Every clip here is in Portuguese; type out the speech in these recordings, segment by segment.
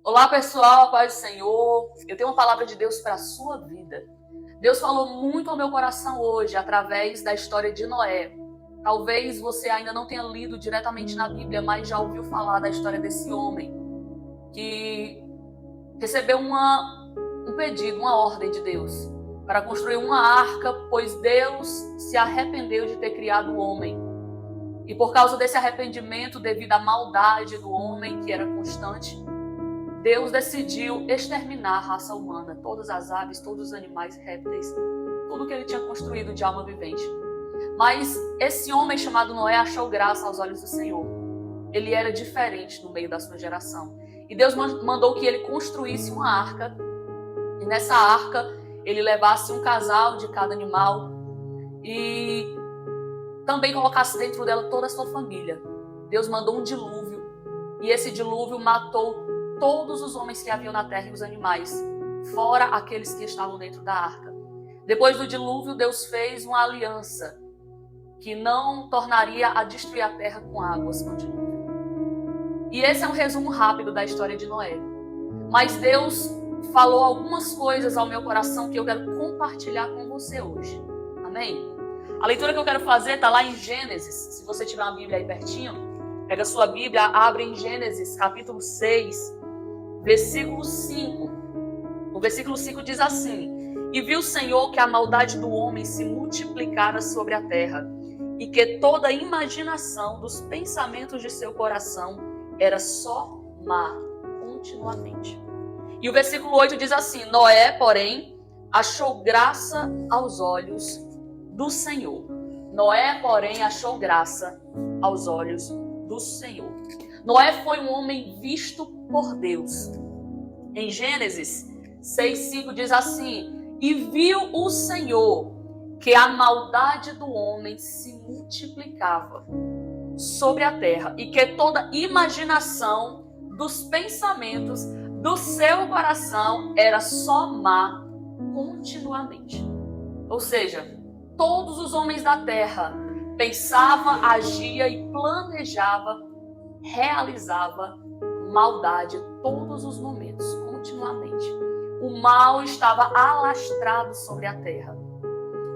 Olá pessoal, paz do Senhor. Eu tenho uma palavra de Deus para a sua vida. Deus falou muito ao meu coração hoje através da história de Noé. Talvez você ainda não tenha lido diretamente na Bíblia, mas já ouviu falar da história desse homem que recebeu um pedido, uma ordem de Deus para construir uma arca, pois Deus se arrependeu de ter criado o homem. E por causa desse arrependimento, devido à maldade do homem, que era constante, Deus decidiu exterminar a raça humana, todas as aves, todos os animais, répteis, tudo que ele tinha construído de alma vivente. Mas esse homem chamado Noé achou graça aos olhos do Senhor. Ele era diferente no meio da sua geração. E Deus mandou que ele construísse uma arca. E nessa arca ele levasse um casal de cada animal e também colocasse dentro dela toda a sua família. Deus mandou um dilúvio. E esse dilúvio matou todos os homens que haviam na terra e os animais, fora aqueles que estavam dentro da arca. Depois do dilúvio, Deus fez uma aliança que não tornaria a destruir a terra com águas com o dilúvio. E esse é um resumo rápido da história de Noé. Mas Deus falou algumas coisas ao meu coração que eu quero compartilhar com você hoje. Amém? A leitura que eu quero fazer está lá em Gênesis. Se você tiver uma Bíblia aí pertinho, pega a sua Bíblia, abre em Gênesis, capítulo 6, versículo 5. O versículo 5 diz assim: E viu o Senhor que a maldade do homem se multiplicara sobre a terra, e que toda a imaginação dos pensamentos de seu coração era só má, continuamente. E o versículo 8 diz assim: Noé, porém, achou graça aos olhos do Senhor. Noé, porém, achou graça aos olhos do Senhor. Noé foi um homem visto por Deus. Em Gênesis 6:5 diz assim: E viu o Senhor que a maldade do homem se multiplicava sobre a terra e que toda imaginação dos pensamentos do seu coração era só má continuamente. Ou seja, todos os homens da terra pensava, agia e planejava, realizava maldade todos os momentos, continuamente. O mal estava alastrado sobre a terra.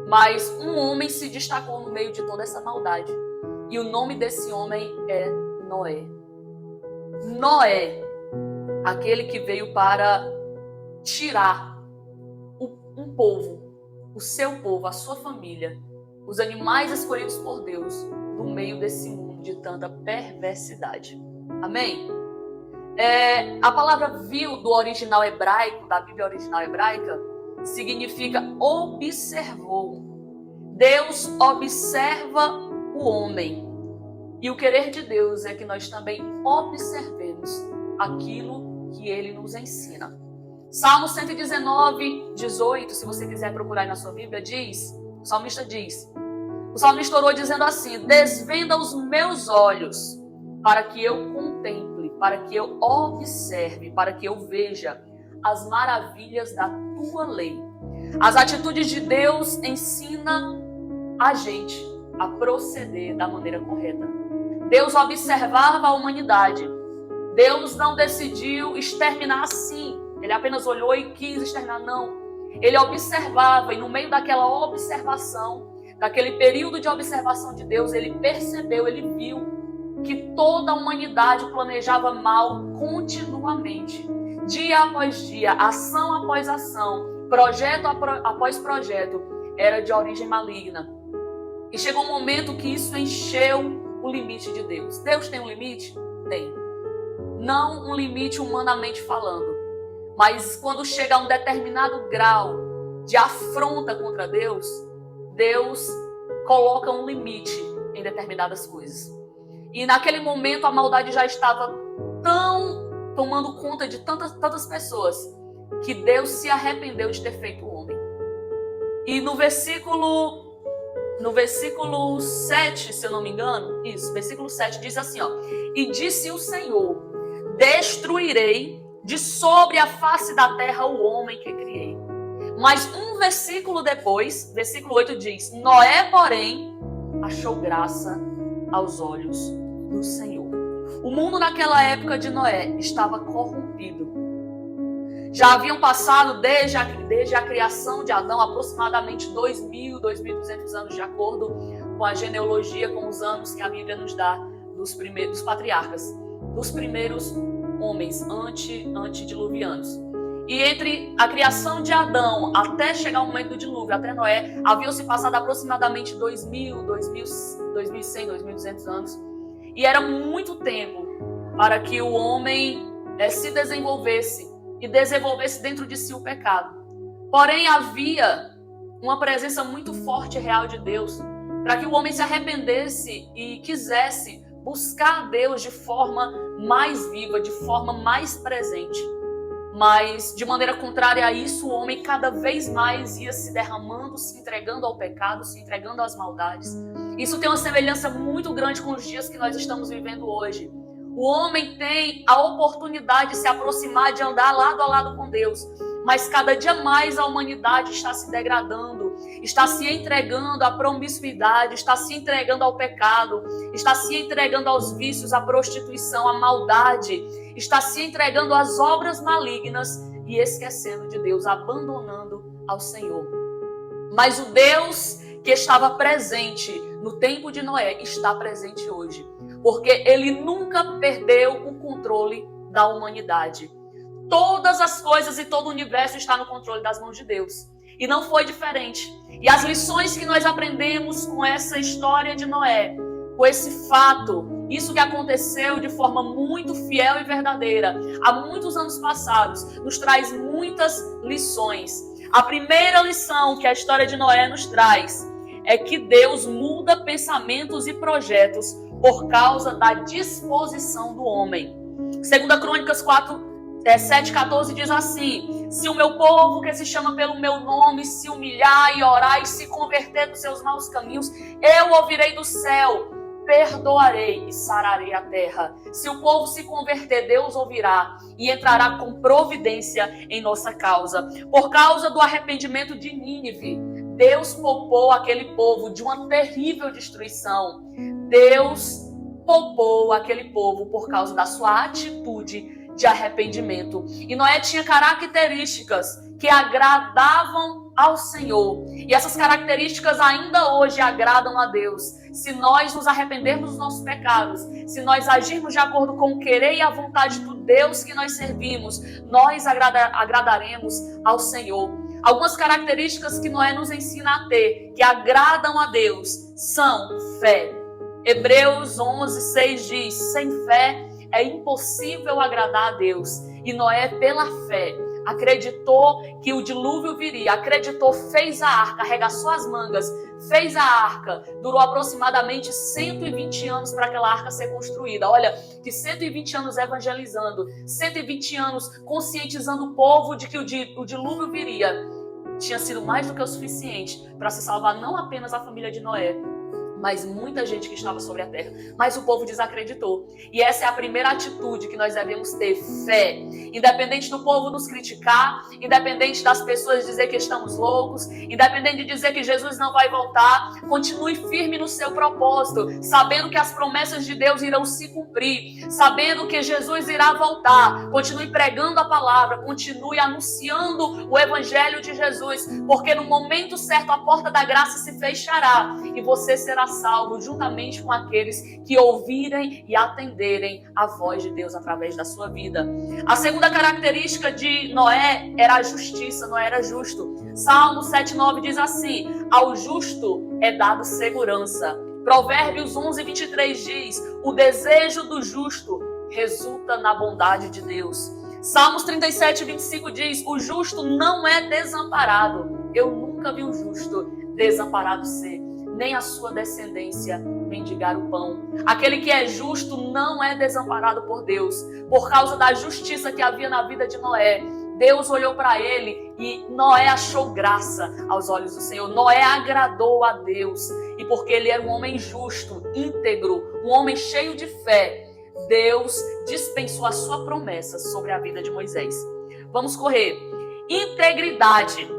Mas um homem se destacou no meio de toda essa maldade. E o nome desse homem é Noé. Noé, aquele que veio para tirar um povo, o seu povo, a sua família, os animais escolhidos por Deus, do meio desse mundo de tanta perversidade. Amém? A palavra viu do original hebraico, da Bíblia original hebraica, significa observou. Deus observa o homem. E o querer de Deus é que nós também observemos aquilo que ele nos ensina. Salmo 119, 18, se você quiser procurar aí na sua Bíblia, diz, o salmista orou dizendo assim: Desvenda os meus olhos para que eu contemple, para que eu observe, para que eu veja as maravilhas da tua lei. As atitudes de Deus ensinam a gente a proceder da maneira correta. Deus observava a humanidade. Deus não decidiu exterminar assim. Ele apenas olhou e quis exterminar, não. Ele observava, e no meio daquela observação, daquele período de observação de Deus, ele percebeu, ele viu que toda a humanidade planejava mal continuamente. Dia após dia, ação após ação, projeto após projeto, era de origem maligna. E chegou um momento que isso encheu o limite de Deus. Deus tem um limite? Tem. Não um limite humanamente falando. Mas quando chega a um determinado grau de afronta contra Deus, Deus coloca um limite em determinadas coisas. E naquele momento a maldade já estava tomando conta de tantas pessoas que Deus se arrependeu de ter feito o homem. E no versículo 7, se eu não me engano, versículo 7 diz assim, E disse o Senhor: Destruirei de sobre a face da terra o homem que criei. Mas um versículo depois, versículo 8 diz: Noé, porém, achou graça aos olhos do Senhor. O mundo naquela época de Noé estava corrompido. Já haviam passado desde a criação de Adão aproximadamente 2.000, 2.200 anos, de acordo com a genealogia, com os anos que a Bíblia nos dá dos patriarcas, dos primeiros homens antediluvianos. E entre a criação de Adão até chegar o momento do dilúvio, até Noé, haviam se passado aproximadamente 2.000, 2.100, 2.200 anos. E era muito tempo para que o homem se desenvolvesse e desenvolvesse dentro de si o pecado. Porém, havia uma presença muito forte e real de Deus para que o homem se arrependesse e quisesse buscar Deus de forma mais viva, de forma mais presente. Mas, de maneira contrária a isso, o homem cada vez mais ia se derramando, se entregando ao pecado, se entregando às maldades. Isso tem uma semelhança muito grande com os dias que nós estamos vivendo hoje. O homem tem a oportunidade de se aproximar, de andar lado a lado com Deus. Mas cada dia mais a humanidade está se degradando, está se entregando à promiscuidade, está se entregando ao pecado, está se entregando aos vícios, à prostituição, à maldade, está se entregando às obras malignas e esquecendo de Deus, abandonando ao Senhor. Mas o Deus que estava presente no tempo de Noé está presente hoje, porque ele nunca perdeu o controle da humanidade. Todas as coisas e todo o universo está no controle das mãos de Deus. E não foi diferente. E as lições que nós aprendemos com essa história de Noé, com esse fato, isso que aconteceu de forma muito fiel e verdadeira, há muitos anos passados, nos traz muitas lições. A primeira lição que a história de Noé nos traz é que Deus muda pensamentos e projetos por causa da disposição do homem. 2 Crônicas 7,14 diz assim: se o meu povo que se chama pelo meu nome se humilhar e orar e se converter dos seus maus caminhos, eu ouvirei do céu, perdoarei e sararei a terra. Se o povo se converter, Deus ouvirá e entrará com providência em nossa causa. Por causa do arrependimento de Nínive, Deus poupou aquele povo de uma terrível destruição. Deus poupou aquele povo por causa da sua atitude de arrependimento. E Noé tinha características que agradavam ao Senhor. E essas características ainda hoje agradam a Deus. Se nós nos arrependermos dos nossos pecados, se nós agirmos de acordo com o querer e a vontade do Deus que nós servimos, nós agradaremos ao Senhor. Algumas características que Noé nos ensina a ter, que agradam a Deus, são fé. Hebreus 11:6 diz: sem fé é impossível agradar a Deus. E Noé, pela fé, acreditou que o dilúvio viria, acreditou, fez a arca, arregaçou as mangas, fez a arca. Durou aproximadamente 120 anos para aquela arca ser construída. Olha, que 120 anos evangelizando, 120 anos conscientizando o povo de que o dilúvio viria. Tinha sido mais do que o suficiente para se salvar não apenas a família de Noé, mas muita gente que estava sobre a terra. Mas o povo desacreditou. E essa é a primeira atitude que nós devemos ter: fé. Independente do povo nos criticar, independente das pessoas dizer que estamos loucos, independente de dizer que Jesus não vai voltar, continue firme no seu propósito, sabendo que as promessas de Deus irão se cumprir, sabendo que Jesus irá voltar. Continue pregando a palavra, continue anunciando o evangelho de Jesus, porque no momento certo a porta da graça se fechará e você será salvo juntamente com aqueles que ouvirem e atenderem a voz de Deus através da sua vida. A segunda característica de Noé era a justiça. Noé era justo. Salmo 7,9 diz assim: ao justo é dado segurança. Provérbios 11:23 diz: o desejo do justo resulta na bondade de Deus. Salmos 37:25 diz: o justo não é desamparado. Eu nunca vi um justo desamparado ser, nem a sua descendência mendigar o pão. Aquele que é justo não é desamparado por Deus. Por causa da justiça que havia na vida de Noé, Deus olhou para ele e Noé achou graça aos olhos do Senhor. Noé agradou a Deus. E porque ele era um homem justo, íntegro, um homem cheio de fé, Deus dispensou a sua promessa sobre a vida de Moisés. Vamos correr. Integridade.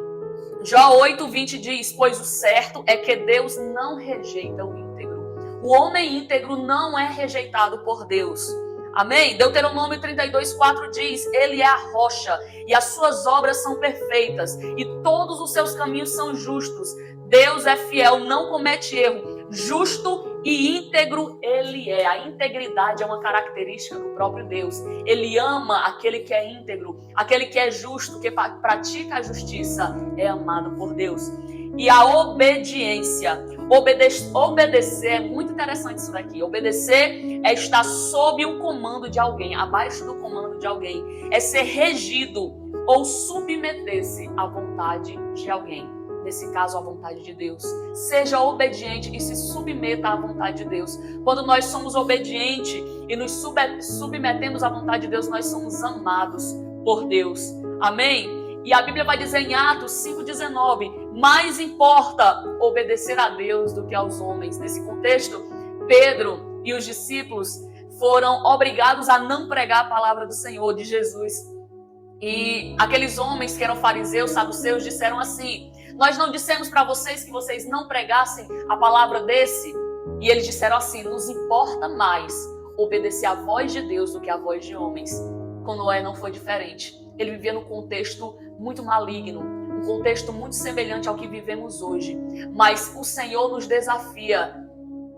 Jó 8:20 diz: pois o certo é que Deus não rejeita o íntegro. O homem íntegro não é rejeitado por Deus. Amém? Deuteronômio 32:4 diz: Ele é a rocha e as suas obras são perfeitas e todos os seus caminhos são justos. Deus é fiel, não comete erro, justo e íntegro Ele é. A integridade é uma característica do próprio Deus. Ele ama aquele que é íntegro, aquele que é justo, que pratica a justiça, é amado por Deus. E a obediência. Obedecer é muito interessante isso daqui. Obedecer é estar sob o comando de alguém, abaixo do comando de alguém. É ser regido ou submeter-se à vontade de alguém. Nesse caso, à vontade de Deus. Seja obediente e se submeta à vontade de Deus. Quando nós somos obedientes e nos submetemos à vontade de Deus, nós somos amados por Deus. Amém? E a Bíblia vai dizer em Atos 5,19, mais importa obedecer a Deus do que aos homens. Nesse contexto, Pedro e os discípulos foram obrigados a não pregar a palavra do Senhor, de Jesus. E aqueles homens que eram fariseus, saduceus, disseram assim: nós não dissemos para vocês que vocês não pregassem a palavra desse? E eles disseram assim: nos importa mais obedecer à voz de Deus do que à voz de homens. Com Noé não foi diferente. Ele vivia num contexto muito maligno, um contexto muito semelhante ao que vivemos hoje. Mas o Senhor nos desafia.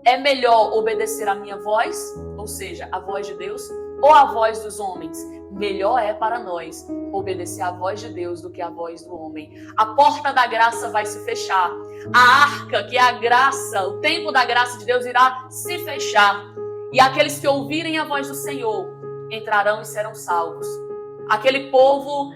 É melhor obedecer à minha voz, ou seja, a voz de Deus, ou a voz dos homens? Melhor é para nós obedecer à voz de Deus do que à voz do homem. A porta da graça vai se fechar. A arca, que é a graça, o tempo da graça de Deus irá se fechar. E aqueles que ouvirem a voz do Senhor entrarão e serão salvos. Aquele povo,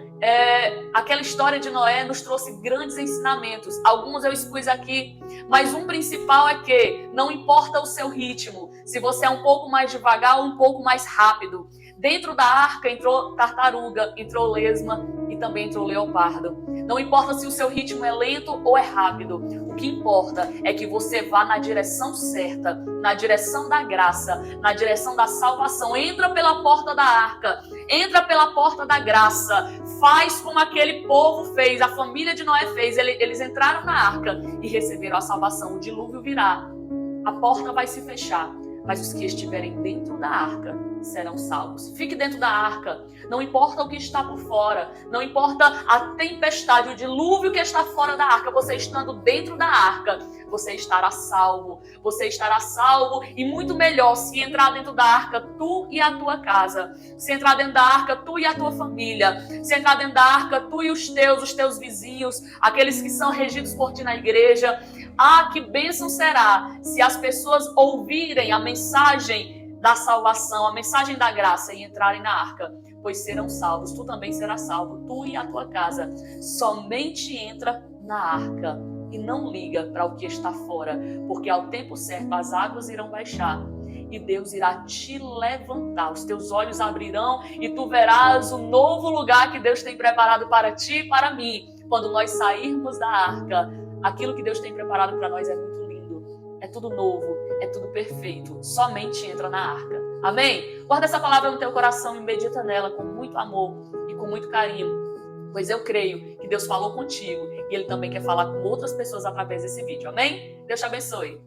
aquela história de Noé nos trouxe grandes ensinamentos. Alguns eu expus aqui, mas um principal é que não importa o seu ritmo, se você é um pouco mais devagar ou um pouco mais rápido. Dentro da arca entrou tartaruga, entrou lesma e também entrou leopardo. Não importa se o seu ritmo é lento ou é rápido. O que importa é que você vá na direção certa, na direção da graça, na direção da salvação. Entra pela porta da arca, entra pela porta da graça. Faz como aquele povo fez, a família de Noé fez. Eles entraram na arca e receberam a salvação. O dilúvio virá, a porta vai se fechar, mas os que estiverem dentro da arca serão salvos. Fique dentro da arca. Não importa o que está por fora. Não importa a tempestade, o dilúvio que está fora da arca. Você estando dentro da arca, você estará salvo. Você estará salvo e muito melhor se entrar dentro da arca tu e a tua casa. Se entrar dentro da arca tu e a tua família. Se entrar dentro da arca tu e os teus vizinhos, aqueles que são regidos por ti na igreja. Ah, que bênção será se as pessoas ouvirem a mensagem da salvação, a mensagem da graça e entrarem na arca, pois serão salvos. Tu também serás salvo, tu e a tua casa. Somente entra na arca e não liga para o que está fora, porque ao tempo certo as águas irão baixar e Deus irá te levantar. Os teus olhos abrirão e tu verás o novo lugar que Deus tem preparado para ti e para mim. Quando nós sairmos da arca, aquilo que Deus tem preparado para nós é muito lindo, é tudo novo, é tudo perfeito. Somente entra na arca. Amém? Guarda essa palavra no teu coração e medita nela com muito amor e com muito carinho, pois eu creio que Deus falou contigo e Ele também quer falar com outras pessoas através desse vídeo. Amém? Deus te abençoe.